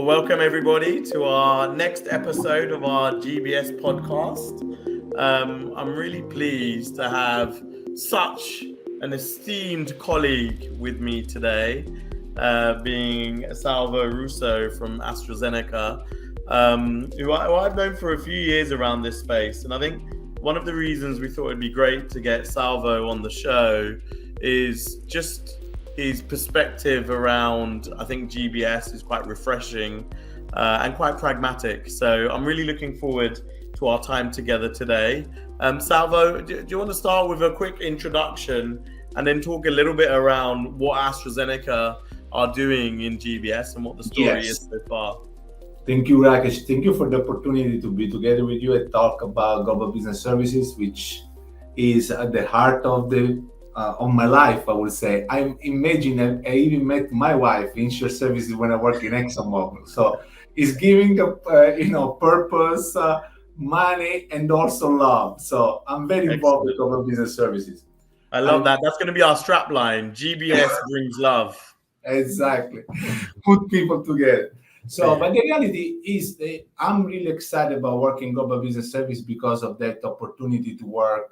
welcome everybody to our next episode of our GBS podcast. I'm really pleased to have such an esteemed colleague with me today, being Salvo Russo from Astrazeneca, who I've known for a few years around this space. And I think one of the reasons we thought it'd be great to get Salvo on the show is just his perspective around, I think GBS is quite refreshing and quite pragmatic. So I'm really looking forward to our time together today. Salvo, do you want to start with a quick introduction and then talk a little bit around what AstraZeneca are doing in GBS and what the story is so far? Thank you, Rakesh. Thank you for the opportunity to be together with you and talk about global business services, which is at the heart of my life, I would say. I imagine I even met my wife in share services when I work in ExxonMobil. So it's giving the purpose, money, and also love. So I'm very involved with global business services. I love that. That's going to be our strap line. GBS brings love. Exactly. Put people together. So, but the reality is that I'm really excited about working global business service because of that opportunity to work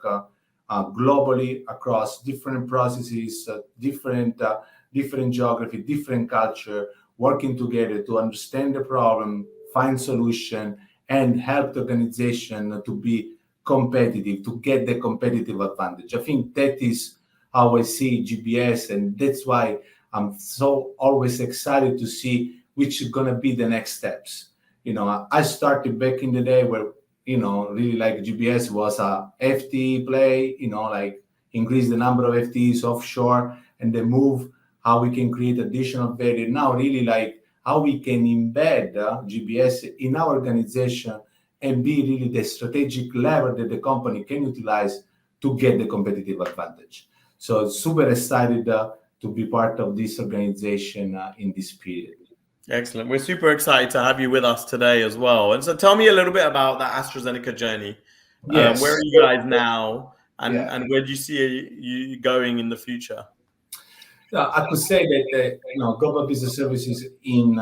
globally across different processes, different geography, different culture, working together to understand the problem, find solution, and help the organization to be competitive, to get the competitive advantage. I think that is how I see GBS, and that's why I'm so always excited to see which is going to be the next steps. I started back in the day where really like GBS was a FTE play, like increase the number of FTEs offshore and then move how we can create additional value. Now really like how we can embed GBS in our organization and be really the strategic lever that the company can utilize to get the competitive advantage. So super excited to be part of this organization in this period. Excellent. We're super excited to have you with us today as well. And so tell me a little bit about that AstraZeneca journey. Yes. Where are you guys now and where do you see you going in the future? Yeah, I could say that global business services in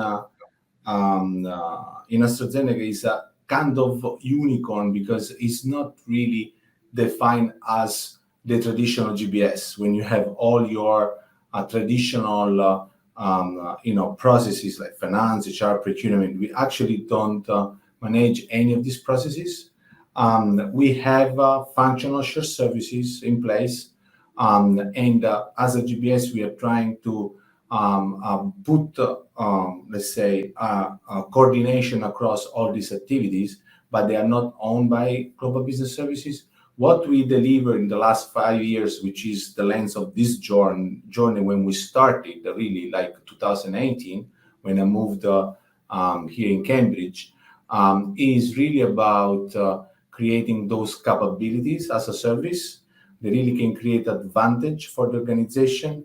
AstraZeneca is a kind of unicorn because it's not really defined as the traditional GBS. When you have all your traditional processes like finance, HR, procurement, we actually don't manage any of these processes. We have functional shared services in place. And as a GBS, we are trying to put, let's say, coordination across all these activities, but they are not owned by global business services. What we deliver in the last 5 years, which is the length of this journey when we started, really like 2018, when I moved here in Cambridge, is really about creating those capabilities as a service that really can create advantage for the organization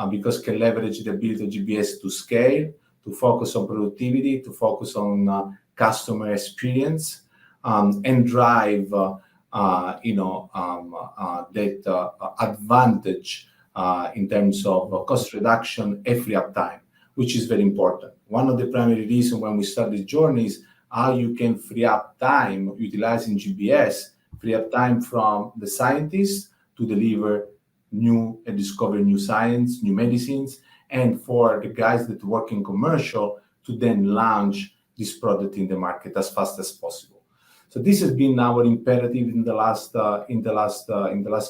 because can leverage the ability of GBS to scale, to focus on productivity, to focus on customer experience, and drive that advantage in terms of cost reduction and free up time, which is very important. One of the primary reasons when we start this journey is how you can free up time utilizing GBS, free up time from the scientists to deliver new and discover new science, new medicines, and for the guys that work in commercial to then launch this product in the market as fast as possible. So this has been our imperative in the last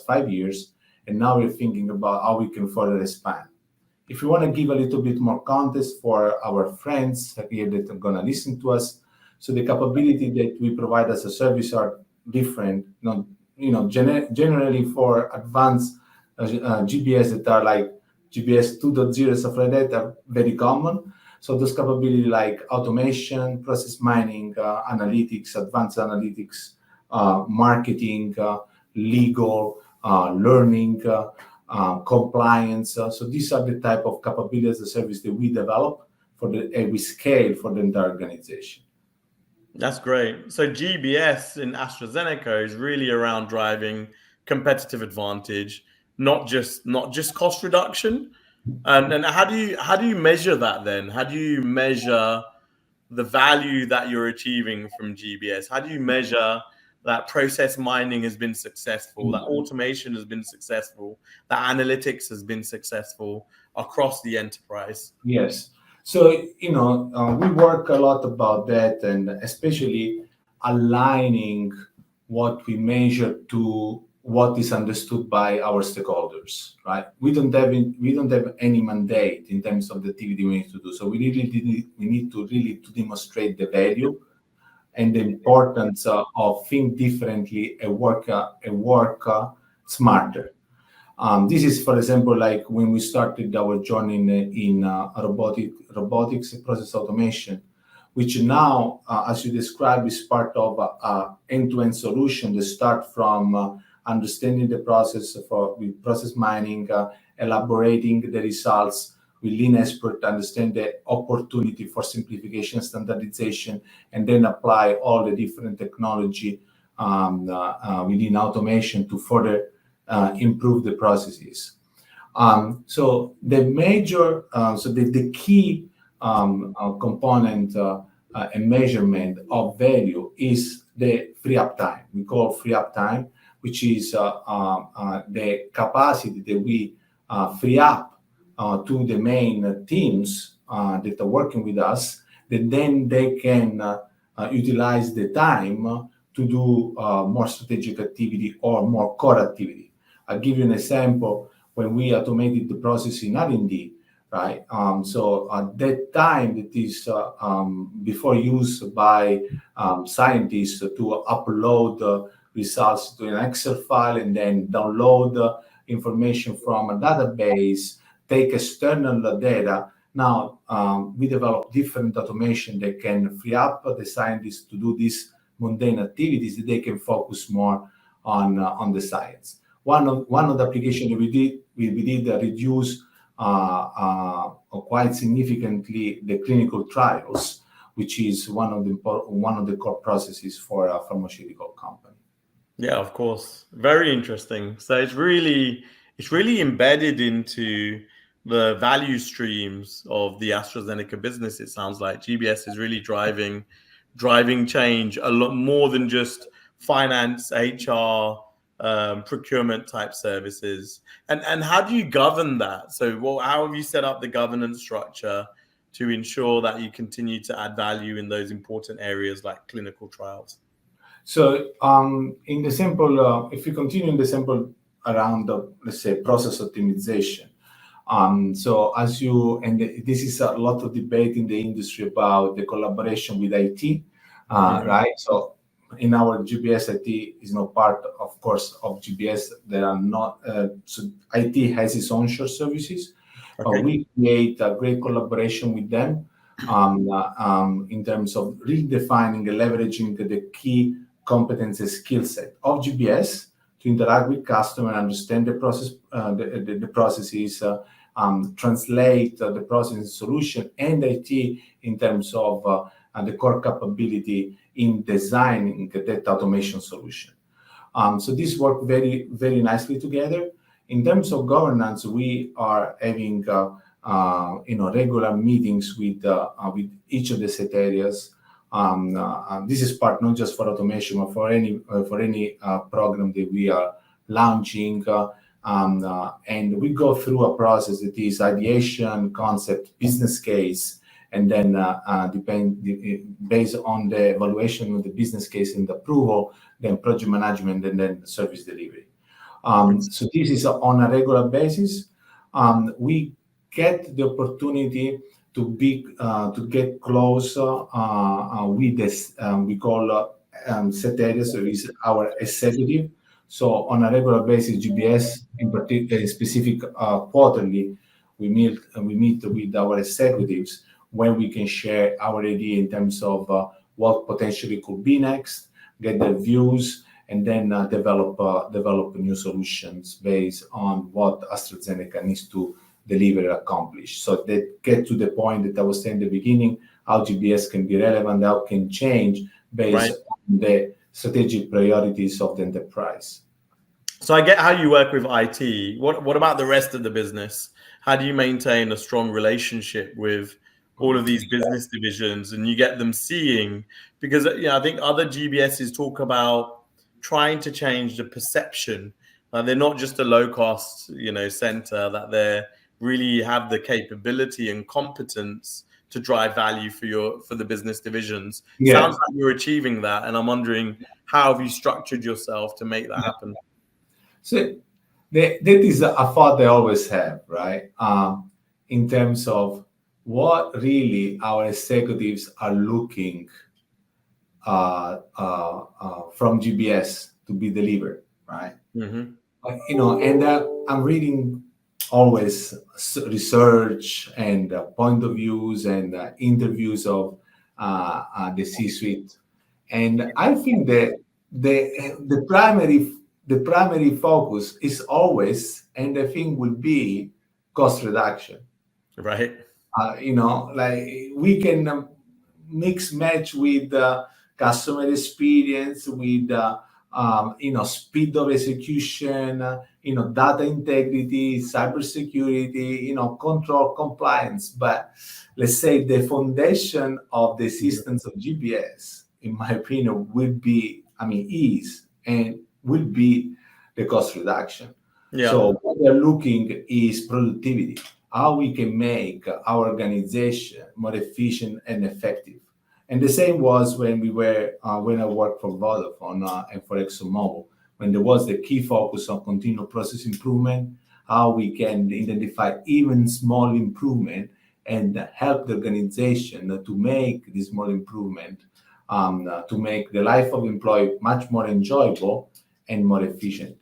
5 years, and now we're thinking about how we can further expand. If you want to give a little bit more context for our friends here that are going to listen to us, so the capability that we provide as a service are different. Generally for advanced GBS that are like GBS 2.0 stuff like that are very common. So those capabilities like automation, process mining, analytics, advanced analytics, marketing, legal, learning, compliance. So these are the type of capabilities of service that we develop and we scale for the entire organization. That's great. So GBS in AstraZeneca is really around driving competitive advantage, not just cost reduction, And how do you measure that then? How do you measure the value that you're achieving from GBS? How do you measure that process mining has been successful, that automation has been successful, that analytics has been successful across the enterprise? Yes. So, we work a lot about that, and especially aligning what we measure to what is understood by our stakeholders, right? We don't have any mandate in terms of the activity we need to do. So we need to really to demonstrate the value and the importance of think differently and work smarter. This is, for example, like when we started our journey in robotics and process automation, which now, as you described, is part of a end-to-end solution that start from understanding the process with process mining, elaborating the results with lean expert, understand the opportunity for simplification, standardization, and then apply all the different technology within automation to further improve the processes. So the key component and measurement of value is the free up time. We call free up time, which is the capacity that we free up to the main teams that are working with us, that then they can utilize the time to do more strategic activity or more core activity. I'll give you an example. When we automated the process in R&D, right? So that time that is before used by scientists to upload results to an Excel file and then download information from a database, take external data. Now we develop different automation that can free up the scientists to do these mundane activities that they can focus more on the science. One of the applications we did reduce quite significantly the clinical trials, which is one of the core processes for a pharmaceutical company. Yeah, of course. Very interesting. So it's really embedded into the value streams of the Astrazeneca business. It sounds like GBS is really driving change a lot more than just finance, HR, procurement type services. And how do you govern that? So, how have you set up the governance structure to ensure that you continue to add value in those important areas like clinical trials? So, in the sample, if we continue in the sample around let's say process optimization. So this is a lot of debate in the industry about the collaboration with IT, right? So in our GBS, IT is not part, of course, of GBS. There are not. So IT has its own shared services. Okay. We create a great collaboration with them in terms of redefining and leveraging the key competence and skill set of GBS to interact with customer, understand the process, the processes, translate the process solution, and IT in terms of the core capability in designing that automation solution. So this work very, very nicely together. In terms of governance, we are having regular meetings with each of the set areas. This is part not just for automation, but for any program that we are launching. And we go through a process that is ideation, concept, business case, and then based on the evaluation of the business case and the approval, then project management, and then service delivery. So this is on a regular basis. We get the opportunity to get close with this we call set areas, so is our executive. So on a regular basis, GBS in particular, specific quarterly, we meet with our executives when we can share our idea in terms of what potentially could be next, get their views, and then develop new solutions based on what AstraZeneca needs to deliver and accomplish. So they get to the point that I was saying at the beginning, how GBS can be relevant, how it can change based on the strategic priorities of the enterprise. So I get how you work with IT. What about the rest of the business? how do you maintain a strong relationship with all of these business divisions and you get them seeing? Because I think other GBSs talk about trying to change the perception. They're not just a low cost, center, that they really have the capability and competence to drive value for the business divisions. Yeah. Sounds like you're achieving that, and I'm wondering, how have you structured yourself to make that happen? So that is a thought I always have, right? In terms of what really our executives are looking from GBS to be delivered, right? Mm-hmm. And I'm reading always research and point of views and interviews of the C-suite, and I think that the primary focus is always, and I think will be, cost reduction. Right. Like we can mix match with customer experience, with speed of execution, data integrity, cybersecurity, control, compliance. But let's say the foundation of the systems of GBS, in my opinion, is and will be the cost reduction. Yeah. So what we're looking is productivity, how we can make our organization more efficient and effective. And the same was when when I worked for Vodafone and for ExxonMobil, when there was the key focus on continual process improvement, how we can identify even small improvement and help the organization to make this small improvement, to make the life of employee much more enjoyable and more efficient.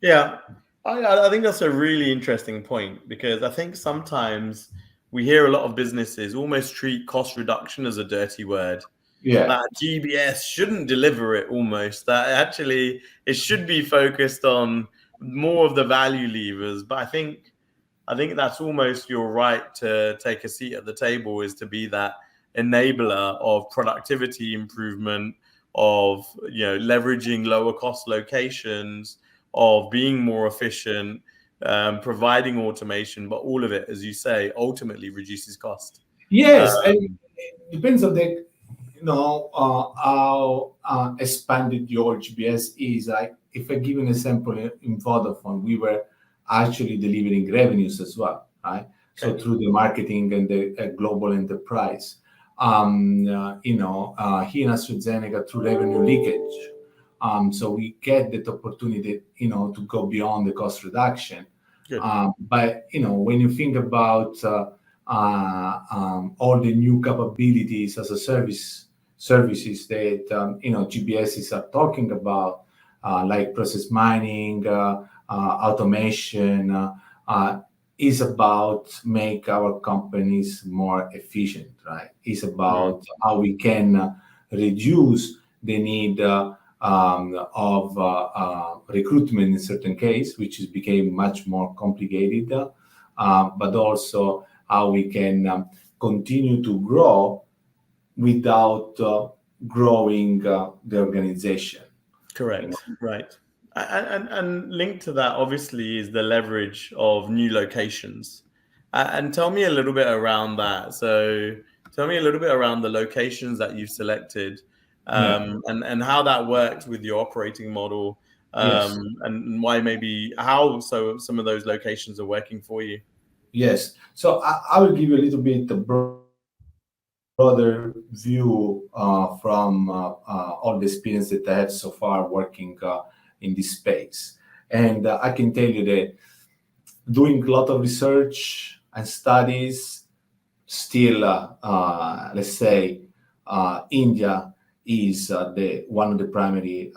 Yeah, I think that's a really interesting point, because I think sometimes we hear a lot of businesses almost treat cost reduction as a dirty word. Yeah. That GBS shouldn't deliver it almost. That actually it should be focused on more of the value levers. But I think that's almost your right to take a seat at the table, is to be that enabler of productivity improvement, of leveraging lower cost locations, of being more efficient, providing automation, but all of it, as you say, ultimately reduces cost. Yes, and it depends on the how expanded your GBS is. Like, if I give an example, in Vodafone, we were actually delivering revenues as well, right? Okay. So through the marketing and the global enterprise, here in Astrazeneca, through revenue leakage. So we get that opportunity, to go beyond the cost reduction. But when you think about all the new capabilities as a services that GBSs are talking about, like process mining, automation, is about make our companies more efficient, right? It's about how we can reduce the need of recruitment in certain case, which is became much more complicated, but also how we can continue to grow without growing the organization. Correct. Right. And linked to that, obviously, is the leverage of new locations. And tell me a little bit around that. So tell me a little bit around the locations that you've selected, and how that works with your operating model, and why how some of those locations are working for you. Yes. So I will give you a little bit broader view from all the experience that I have so far working in this space. And I can tell you that doing a lot of research and studies, still, let's say, India is one of the primary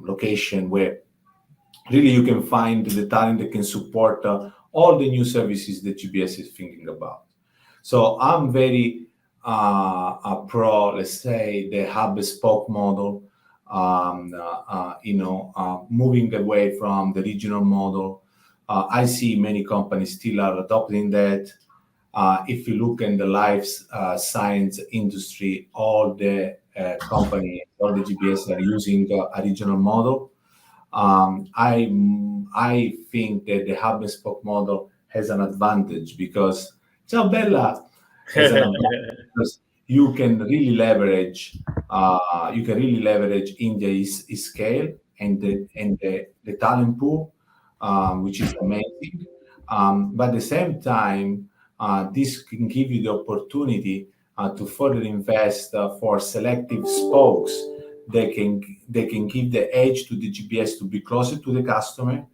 location where really you can find the talent that can support all the new services that GBS is thinking about. So I'm very pro, let's say, the hub and spoke model, moving away from the regional model. I see many companies still are adopting that. If you look in the life science industry, all the company, all the GBS are using a regional model. I think that the hub and spoke model has an advantage because Ciao Bella has an advantage because you can really leverage India's scale and the talent pool, which is amazing. But at the same time, this can give you the opportunity to further invest for selective spokes. They can give the edge to the GBS to be closer to the customer,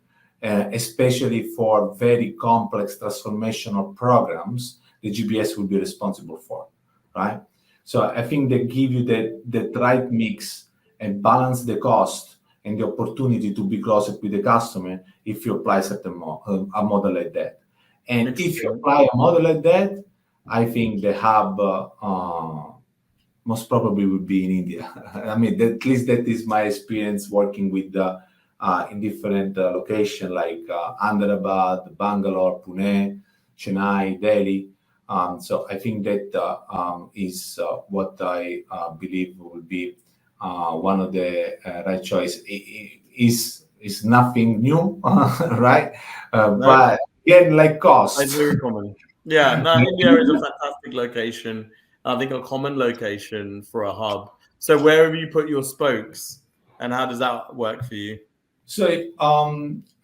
especially for very complex transformational programs the GBS will be responsible for, right? So I think they give you the right mix and balance the cost and the opportunity to be closer with the customer if you apply a model like that. And if you apply a model like that, I think the hub most probably would be in India. I mean, at least that is my experience working with in different locations like Ahmedabad, Bangalore, Pune, Chennai, Delhi. So I think that is what I believe will be one of the right choice. Is nothing new, right? But again, like cost. It's very common. Yeah, no, India is a fantastic location. I think a common location for a hub. So where have you put your spokes, and how does that work for you? So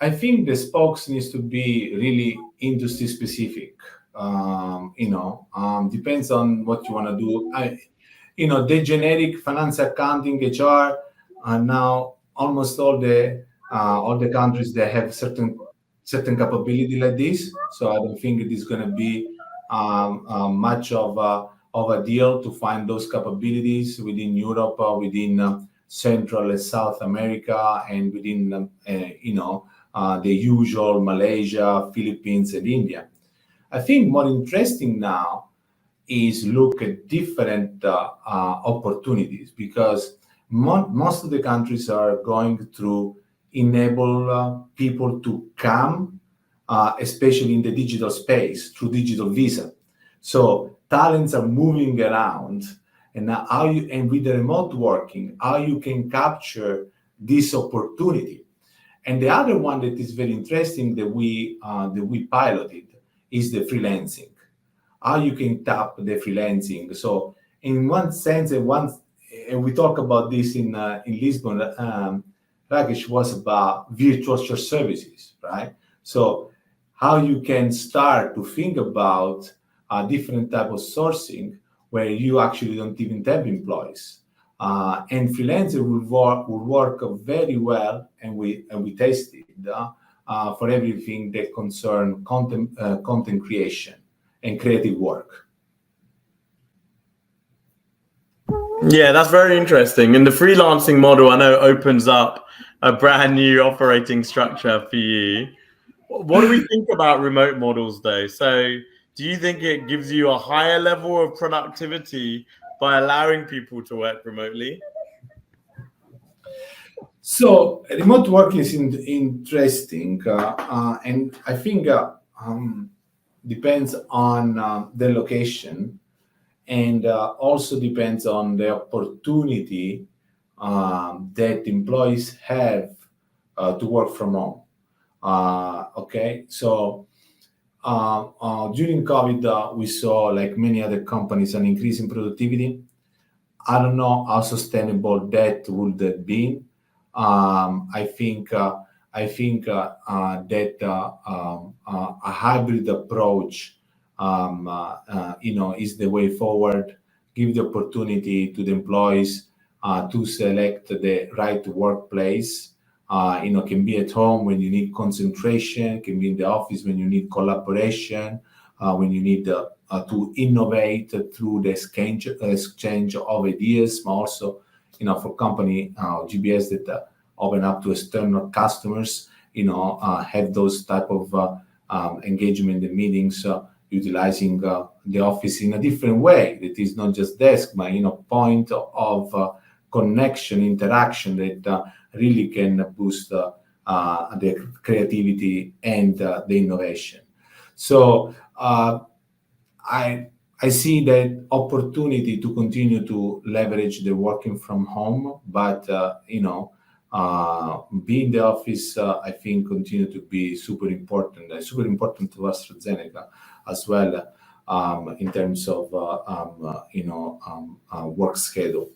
I think the spokes needs to be really industry specific. Depends on what you want to do. The generic finance, accounting, HR, and now almost all the countries that have certain capability like this. So I don't think it is going to be much of a deal to find those capabilities within Europe or within Central and South America and within the usual Malaysia, Philippines, and India. I think more interesting now is look at different opportunities because most of the countries are going through enable people to come, especially in the digital space through digital visa. So talents are moving around, and now and with the remote working, how you can capture this opportunity. And the other one that is very interesting that we piloted is the freelancing. How you can tap the freelancing. So in one sense, and we talk about this in Lisbon, Rakesh, was about virtual shared services, right? So how you can start to think about a different type of sourcing where you actually don't even have employees. And freelancer will work very well, and we tested for everything that concern content creation and creative work. Yeah, that's very interesting. And the freelancing model, I know, opens up a brand new operating structure for you. What do we think about remote models, though? So, do you think it gives you a higher level of productivity by allowing people to work remotely? So, remote work is interesting, and I think depends on the location, and also depends on the opportunity that employees have to work from home. Okay, so during COVID, we saw, like many other companies, an increase in productivity. I don't know how sustainable that would have been. I think that a hybrid approach, is the way forward. Give the opportunity to the employees to select the right workplace. Can be at home when you need concentration, can be in the office when you need collaboration, when you need to innovate through the exchange of ideas, but also, for company GBS that open up to external customers, have those type of engagement and meetings, utilizing the office in a different way. That is not just desk, but point of connection, interaction that really can boost the creativity and the innovation. So I see that opportunity to continue to leverage the working from home, but Being in the office, I think, continue to be super important to AstraZeneca as well, in terms of work schedule.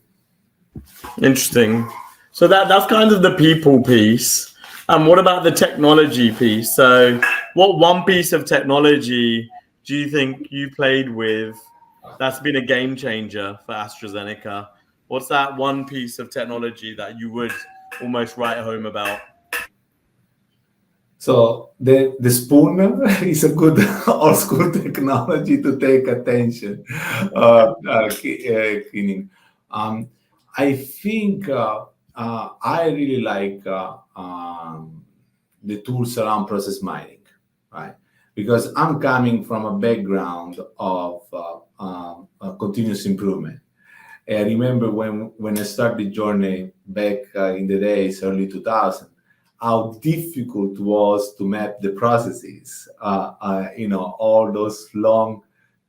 Interesting. So that's kind of the people piece. And what about the technology piece? So what one piece of technology do you think you played with that's been a game changer for AstraZeneca? What's that one piece of technology that you would almost write home about? So the spoon is a good old school technology to take attention, cleaning. I think I really like the tools around process mining, right? Because I'm coming from a background of continuous improvement. I remember when I started the journey back in the days, early 2000, how difficult it was to map the processes. All those long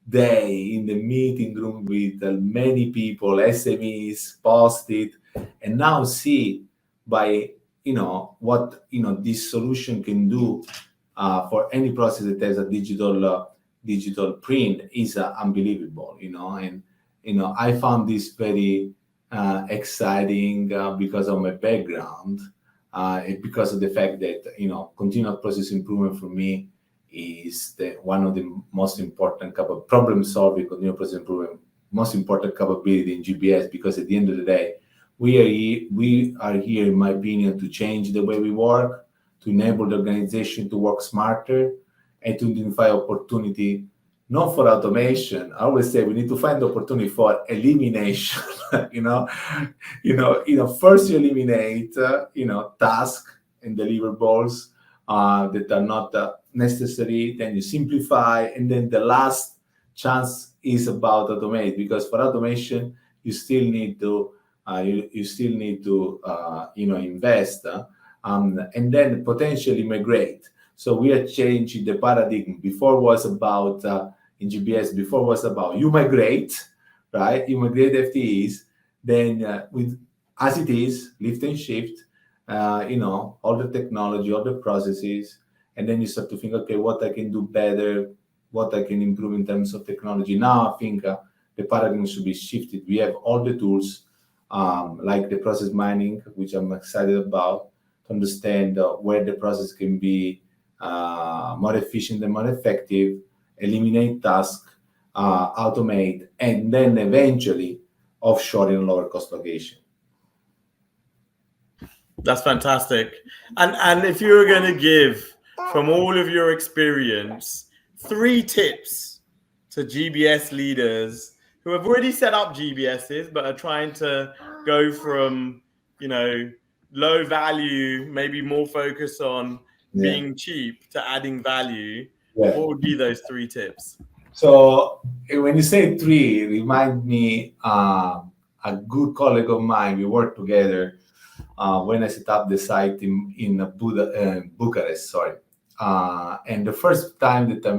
day in the meeting room with many people, SMEs, post-it, and now see by what this solution can do for any process that has a digital print is unbelievable. And I found this very exciting because of my background. Because of the fact that continuous process improvement for me is one of the most important problem solving, continuous process improvement, most important capability in GBS. Because at the end of the day, we are here, in my opinion, to change the way we work, to enable the organization to work smarter, and to identify opportunity. Not for automation. I always say we need to find the opportunity for elimination. First you eliminate, tasks and deliverables that are not necessary. Then you simplify, and then the last chance is about automate. Because for automation, you still need to invest, and then potentially migrate. So we are changing the paradigm. Before was about in GBS. Before was about you migrate, right? You migrate FTEs, then with as it is, lift and shift, all the technology, all the processes, and then you start to think, okay, what I can do better, what I can improve in terms of technology. Now I think the paradigm should be shifted. We have all the tools, like the process mining, which I'm excited about, to understand where the process can be more efficient and more effective, eliminate tasks, automate, and then eventually offshore in lower cost location. That's fantastic. And if you were going to give, from all of your experience, 3 tips to GBS leaders who have already set up GBSs but are trying to go from, low value, maybe more focus on being cheap, to adding value, what would be those 3 tips? So when you say 3, remind me a good colleague of mine. We worked together when I set up the site in Bucharest. And the first time that I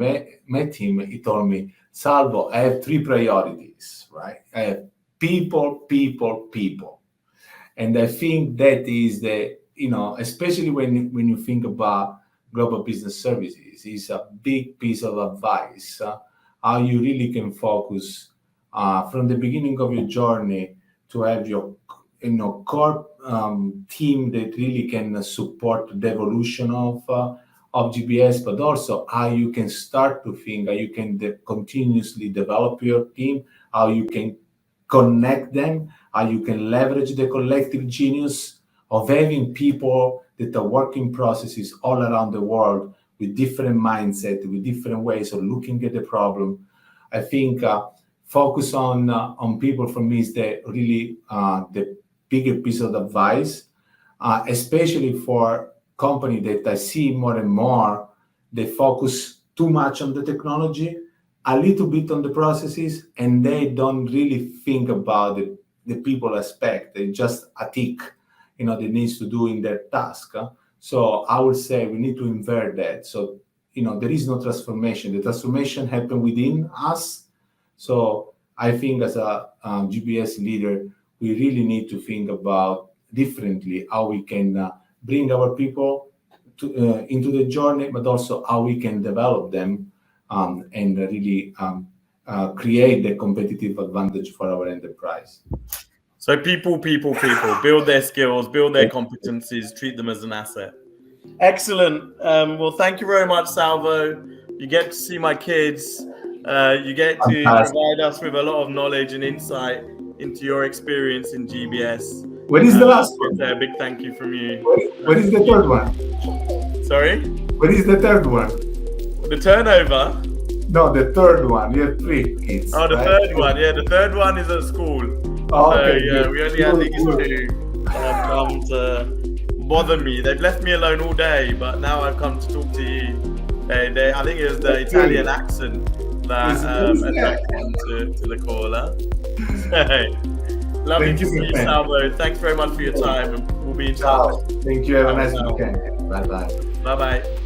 met him, he told me, Salvo, I have 3 priorities, right? I have people. And I think that is especially when you think about global business services, is a big piece of advice. How you really can focus from the beginning of your journey to have your core team that really can support the evolution of GBS, but also how you can start to think, how you can continuously develop your team, how you can connect them, how you can leverage the collective genius of having people that are working processes all around the world with different mindset, with different ways of looking at the problem. I think focus on people for me is the bigger piece of advice, especially for company that I see more and more. They focus too much on the technology, a little bit on the processes, and they don't really think about the people aspect. They just a tick, that needs to do in their task. So I would say we need to invert that. So, there is no transformation. The transformation happens within us. So I think as a GBS leader, we really need to think about differently how we can bring our people into the journey, but also how we can develop them and really create the competitive advantage for our enterprise. So people, build their skills, build their competencies, treat them as an asset. Excellent. Well, thank you very much, Salvo. You get to see my kids. You get to provide us with a lot of knowledge and insight into your experience in GBS. What is the last one? A big thank you from you. What is the third one? Sorry? What is the third one? The turnover? No, the third one. You have 3 kids. Oh, the third one. Yeah, the third one is at school. Oh, okay. So, yeah, we only had these 2 that have come to bother me. They've left me alone all day, but now I've come to talk to you. I think it was the Italian accent that attracted them to the caller. Lovely to see you, Salvo. Thanks very much for your time. We'll be in touch. Thank you. Have a nice weekend. Bye-bye. Bye-bye.